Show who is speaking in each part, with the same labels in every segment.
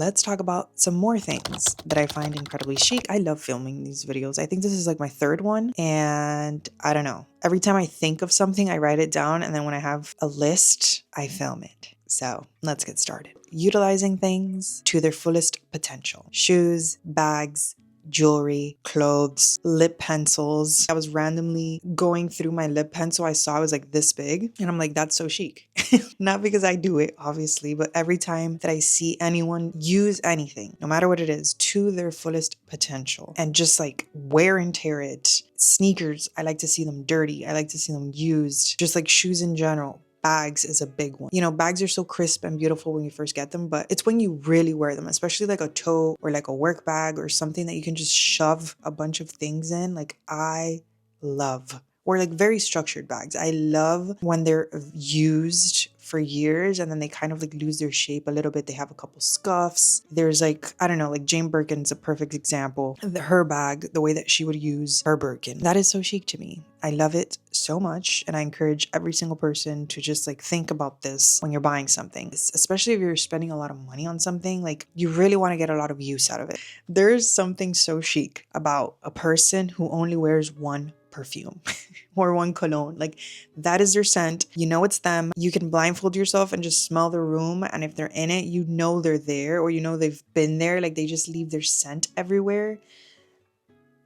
Speaker 1: Let's talk about some more things that I find incredibly chic. I love filming these videos. I think this is like my third one, and I don't know. Every time I think of something, I write it down, and then when I have a list, I film it. So let's get started. Utilizing things to their fullest potential. Shoes, bags, jewelry, clothes, lip pencils. I was randomly going through my lip pencil. I saw it was like this big, and I'm like, that's so chic. Not because I do it, obviously, but every time that I see anyone use anything, no matter what it is, to their fullest potential and just like wear and tear it. Sneakers, I like to see them dirty. I like to see them used. Just like shoes in general. Bags is a big one. You know, bags are so crisp and beautiful when you first get them, but it's when you really wear them, especially like a tote or like a work bag or something that you can just shove a bunch of things in. Like I love, or like very structured bags. I love when they're used for years and then they kind of like lose their shape a little bit. They have a couple scuffs. There's like, I don't know, like Jane Birkin's a perfect example. Her bag, the way that she would use her Birkin, that is so chic to me. I love it so much, and I encourage every single person to just like think about this when you're buying something, especially if you're spending a lot of money on something. Like you really want to get a lot of use out of it. There's something so chic about a person who only wears one perfume or one cologne. Like that is their scent. You know it's them. You can blindfold yourself and just smell the room, and if they're in it, you know they're there, or you know they've been there. Like they just leave their scent everywhere.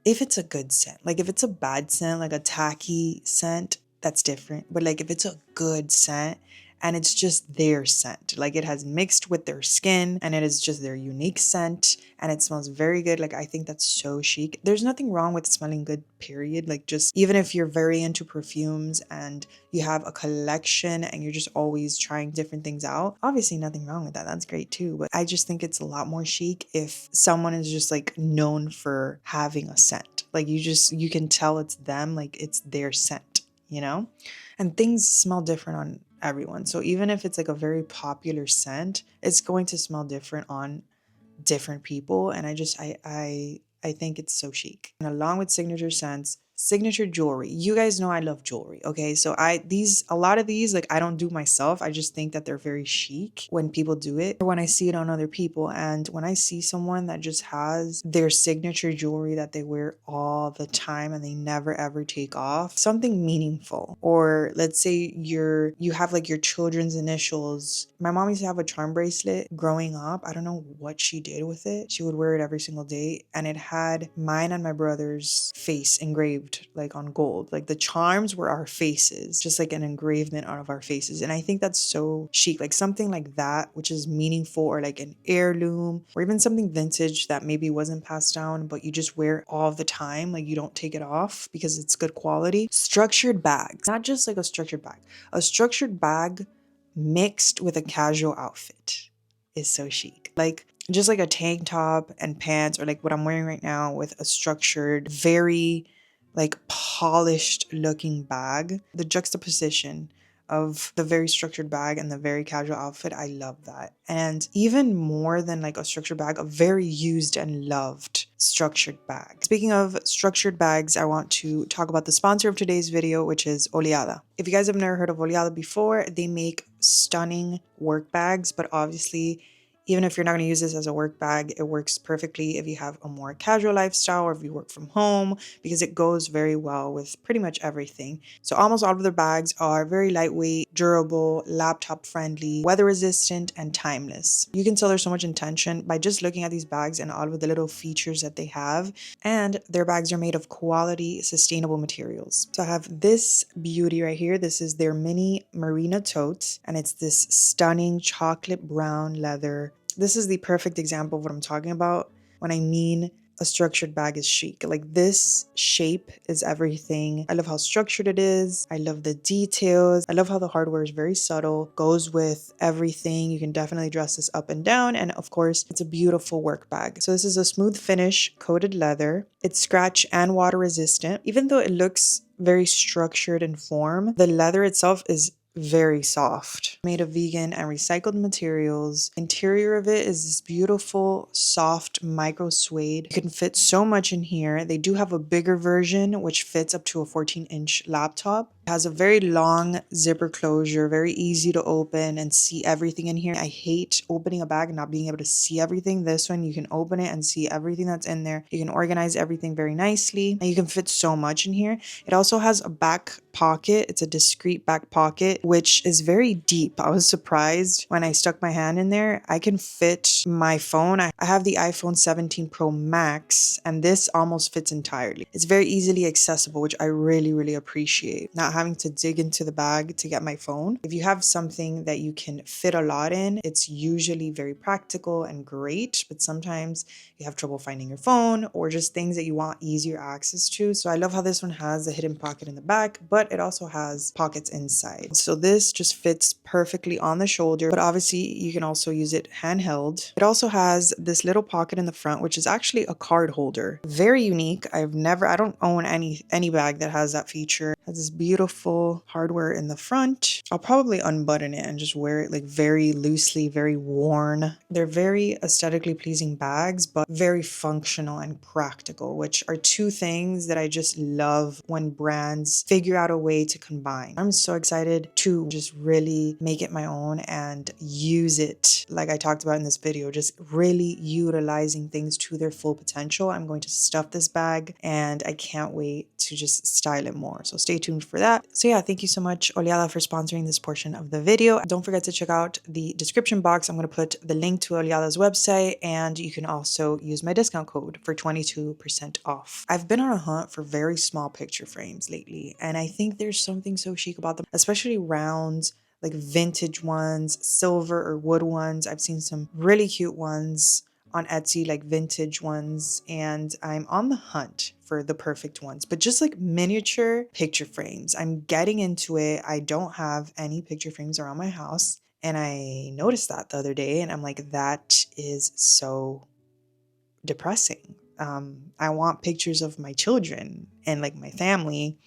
Speaker 1: If it's a good scent, like if it's a bad scent, like a tacky scent, that's different. But like if it's a good scent and it's just their scent, like it has mixed with their skin and it is just their unique scent and it smells very good. Like I think that's so chic. There's nothing wrong with smelling good, period. Like just even if you're very into perfumes and you have a collection and you're just always trying different things out, obviously nothing wrong with that. That's great too. But I just think it's a lot more chic if someone is just like known for having a scent. Like you can tell it's them, like it's their scent, you know? And things smell different on everyone. So even if it's like a very popular scent, it's going to smell different on different people. And I think it's so chic. And along with signature scents, signature jewelry. You guys know I love jewelry. Okay. So a lot of these, like I don't do myself. I just think that they're very chic when people do it or when I see it on other people. And when I see someone that just has their signature jewelry that they wear all the time and they never ever take off, something meaningful. Or let's say you have like your children's initials. My mom used to have a charm bracelet growing up. I don't know what she did with it. She would wear it every single day, and it had mine and my brother's face engraved like on gold. Like the charms were our faces, just like an engravement out of our faces. And I think that's so chic. Like something like that, which is meaningful, or like an heirloom, or even something vintage that maybe wasn't passed down, but you just wear all the time. Like you don't take it off because it's good quality. Structured bags, not just like a structured bag mixed with a casual outfit is so chic. Like just like a tank top and pants, or like what I'm wearing right now with a structured, very like polished looking bag. The juxtaposition of the very structured bag and the very casual outfit, I love that. And even more than like a structured bag, a very used and loved structured bag. Speaking of structured bags, I want to talk about the sponsor of today's video, which is Oleada. If you guys have never heard of Oleada before, they make stunning work bags, but obviously even if you're not going to use this as a work bag, it works perfectly if you have a more casual lifestyle or if you work from home, because it goes very well with pretty much everything. So almost all of their bags are very lightweight, durable, laptop friendly, weather resistant, and timeless. You can tell there's so much intention by just looking at these bags and all of the little features that they have. And their bags are made of quality, sustainable materials. So I have this beauty right here. This is their mini Marina tote, and it's this stunning chocolate brown leather. This is the perfect example of what I'm talking about when I mean a structured bag is chic. Like this shape is everything. I love how structured it is. I love the details. I love how the hardware is very subtle, goes with everything. You can definitely dress this up and down. And of course, it's a beautiful work bag. So this is a smooth finish, coated leather. It's scratch and water resistant. Even though it looks very structured in form, the leather itself is very soft, made of vegan and recycled materials. Interior of it is this beautiful, soft micro suede. You can fit so much in here. They do have a bigger version, which fits up to a 14-inch laptop. It has a very long zipper closure, very easy to open and see everything in here. I hate opening a bag and not being able to see everything. This one, you can open it and see everything that's in there. You can organize everything very nicely, and you can fit so much in here. It also has a back pocket. It's a discreet back pocket, which is very deep. I was surprised when I stuck my hand in there. I can fit my phone. I have the iPhone 17 Pro Max, and this almost fits entirely. It's very easily accessible, which I really, really appreciate. Not having to dig into the bag to get my phone. If you have something that you can fit a lot in, it's usually very practical and great, but sometimes you have trouble finding your phone or just things that you want easier access to. So I love how this one has a hidden pocket in the back, but it also has pockets inside. So this just fits perfectly on the shoulder, but obviously you can also use it handheld. It also has this little pocket in the front, which is actually a card holder. Very unique. I don't own any bag that has that feature. It has this beautiful hardware in the front. I'll probably unbutton it and just wear it like very loosely, very worn. They're very aesthetically pleasing bags, but very functional and practical, which are two things that I just love when brands figure out a way to combine. I'm so excited to just really make it my own and use it like I talked about in this video, just really utilizing things to their full potential. I'm going to stuff this bag and I can't wait to just style it more. So stay tuned for that. So yeah, thank you so much, Oleada, for sponsoring this portion of the video. Don't forget to check out the description box. I'm going to put the link to Oleada's website, and you can also use my discount code for 22% off. I've been on a hunt for very small picture frames lately, and I think there's something so chic about them, especially round, like vintage ones, silver or wood ones. I've seen some really cute ones on Etsy, like vintage ones, and I'm on the hunt for the perfect ones, but just like miniature picture frames. I'm getting into it. I don't have any picture frames around my house, and I noticed that the other day, and I'm like, that is so depressing. I want pictures of my children and like my family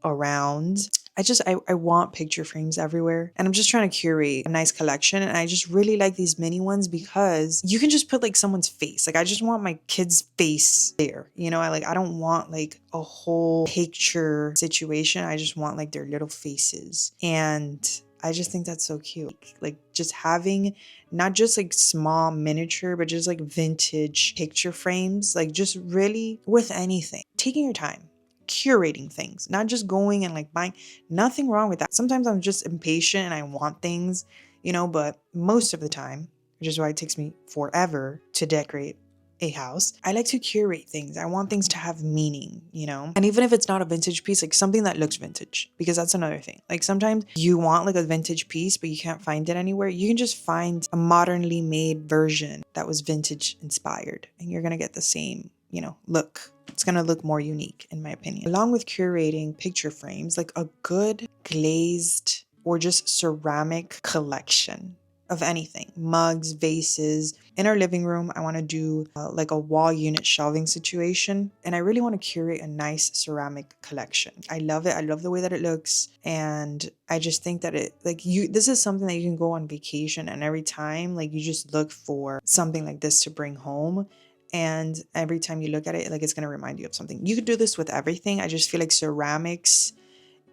Speaker 1: around. I want picture frames everywhere, and I'm just trying to curate a nice collection. And I just really like these mini ones because you can just put like someone's face. Like I just want my kid's face there, you know. I don't want like a whole picture situation. I just want like their little faces, and I just think that's so cute. Like just having not just like small miniature, but just like vintage picture frames, like just really with anything, taking your time, curating things, not just going and like buying. Nothing wrong with that. Sometimes I'm just impatient and I want things, you know, but most of the time, which is why it takes me forever to decorate a house, I like to curate things. I want things to have meaning, you know? And even if it's not a vintage piece, like something that looks vintage, because that's another thing. Like sometimes you want like a vintage piece, but you can't find it anywhere. You can just find a modernly made version that was vintage inspired, and you're gonna get the same, you know, look. It's going to look more unique, in my opinion. Along with curating picture frames, like a good glazed or just ceramic collection of anything, mugs, vases. In our living room, I want to do like a wall unit shelving situation, and I really want to curate a nice ceramic collection. I love it. I love the way that it looks, and I just think that this is something that you can go on vacation, and every time like you just look for something like this to bring home. And every time you look at it, like it's going to remind you of something. You could do this with everything. I just feel like ceramics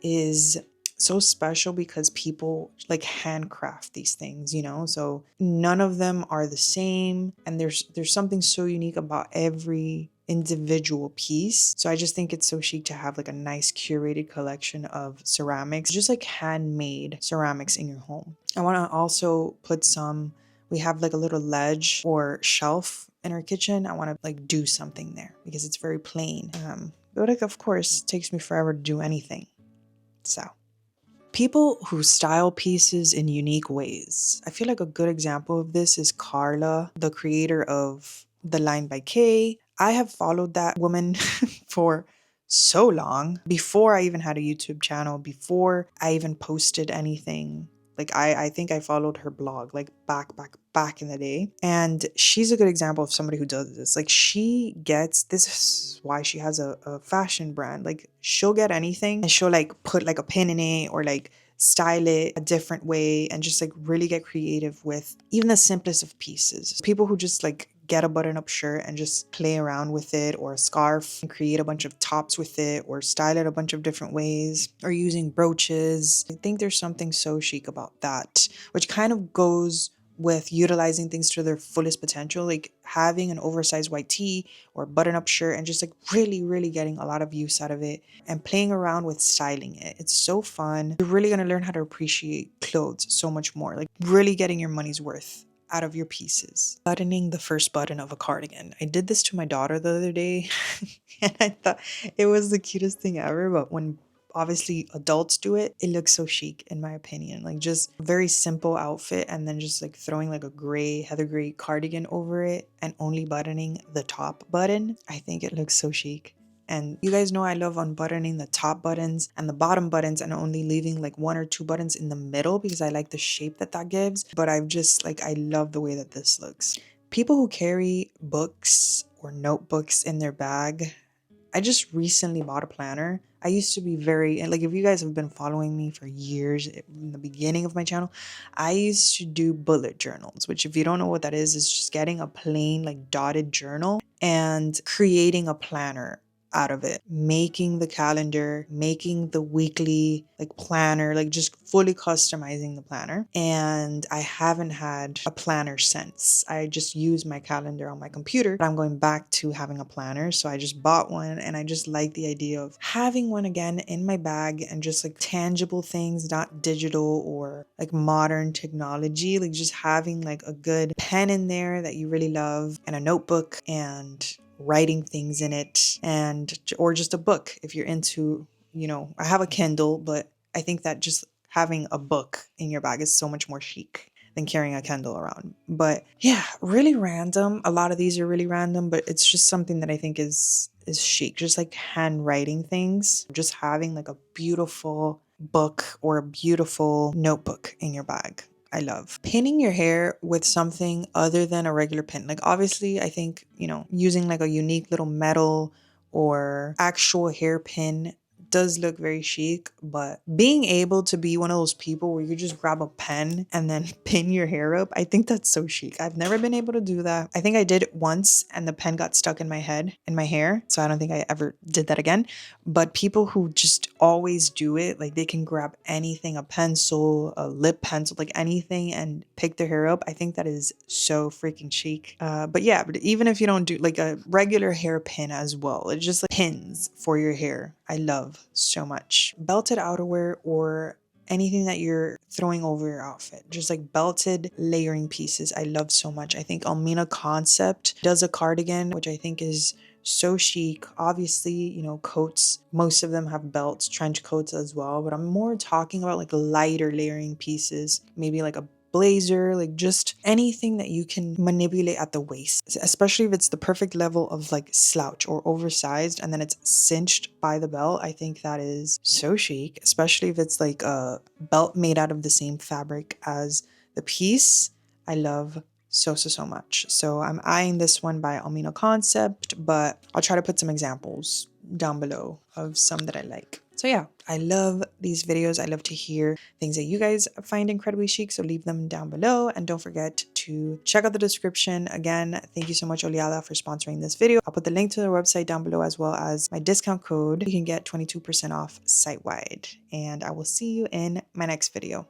Speaker 1: is so special because people like handcraft these things, you know? So none of them are the same. And there's something so unique about every individual piece. So I just think it's so chic to have like a nice curated collection of ceramics, just like handmade ceramics in your home. I want to also put we have like a little ledge or shelf in our kitchen. I want to like do something there because it's very plain. But like, of course, it takes me forever to do anything. So people who style pieces in unique ways. I feel like a good example of this is Carla, the creator of The Line by Kay. I have followed that woman for so long, before I even had a YouTube channel, before I even posted anything. Like I think I followed her blog like back in the day. And she's a good example of somebody who does this. Like this is why she has a fashion brand. Like she'll get anything and she'll like put like a pin in it or like style it a different way and just like really get creative with even the simplest of pieces. People who just like get a button-up shirt and just play around with it, or a scarf and create a bunch of tops with it, or style it a bunch of different ways, or using brooches. I think there's something so chic about that, which kind of goes with utilizing things to their fullest potential, like having an oversized white tee or button-up shirt and just like really getting a lot of use out of it and playing around with styling it. It's so fun. You're really going to learn how to appreciate clothes so much more, like really getting your money's worth out of your pieces. Buttoning the first button of a cardigan. I did this to my daughter the other day and I thought it was the cutest thing ever, but when obviously adults do it, it looks so chic in my opinion. Like just a very simple outfit and then just like throwing like a gray, heather gray cardigan over it and only buttoning the top button. I think it looks so chic. And you guys know I love unbuttoning the top buttons and the bottom buttons and only leaving like 1 or 2 buttons in the middle because I like the shape that that gives. But I've just like, I love the way that this looks. People who carry books or notebooks in their bag. I just recently bought a planner. I used to be very, like if you guys have been following me for years, in the beginning of my channel, I used to do bullet journals, which if you don't know what that is just getting a plain like dotted journal and creating a planner out of it, making the calendar, making the weekly like planner, like just fully customizing the planner. And I haven't had a planner since. I just use my calendar on my computer, but I'm going back to having a planner. So I just bought one and I just like the idea of having one again in my bag and just like tangible things, not digital or like modern technology, like just having like a good pen in there that you really love and a notebook and writing things in it, and or just a book if you're into, you know, I have a Kindle, but I think that just having a book in your bag is so much more chic than carrying a Kindle around. But yeah, really random. A lot of these are really random, but it's just something that I think is chic. Just like handwriting things, just having like a beautiful book or a beautiful notebook in your bag. I love pinning your hair with something other than a regular pin. Like obviously I think, you know, using like a unique little metal or actual hairpin does look very chic, but being able to be one of those people where you just grab a pen and then pin your hair up, I think that's so chic. I've never been able to do that. I think I did it once and the pen got stuck in my head, in my hair. So I don't think I ever did that again. But people who just always do it, like they can grab anything, a pencil, a lip pencil, like anything and pick their hair up. I think that is so freaking chic. But yeah, but even if you don't do like a regular hairpin as well, it's just like pins for your hair. I love so much. Belted outerwear or anything that you're throwing over your outfit, just like belted layering pieces, I love so much. I think Almina Concept does a cardigan, which I think is so chic. Obviously, you know, coats, most of them have belts, trench coats as well, but I'm more talking about like lighter layering pieces, maybe like a blazer, like just anything that you can manipulate at the waist, especially if it's the perfect level of like slouch or oversized and then it's cinched by the belt. I think that is so chic, especially if it's like a belt made out of the same fabric as the piece. I love so much. So I'm eyeing this one by Almina Concept, but I'll try to put some examples down below of some that I like. So yeah, I love these videos. I love to hear things that you guys find incredibly chic. So leave them down below and don't forget to check out the description. Again, thank you so much Oliada for sponsoring this video. I'll put the link to their website down below as well as my discount code. You can get 22% off site-wide, and I will see you in my next video.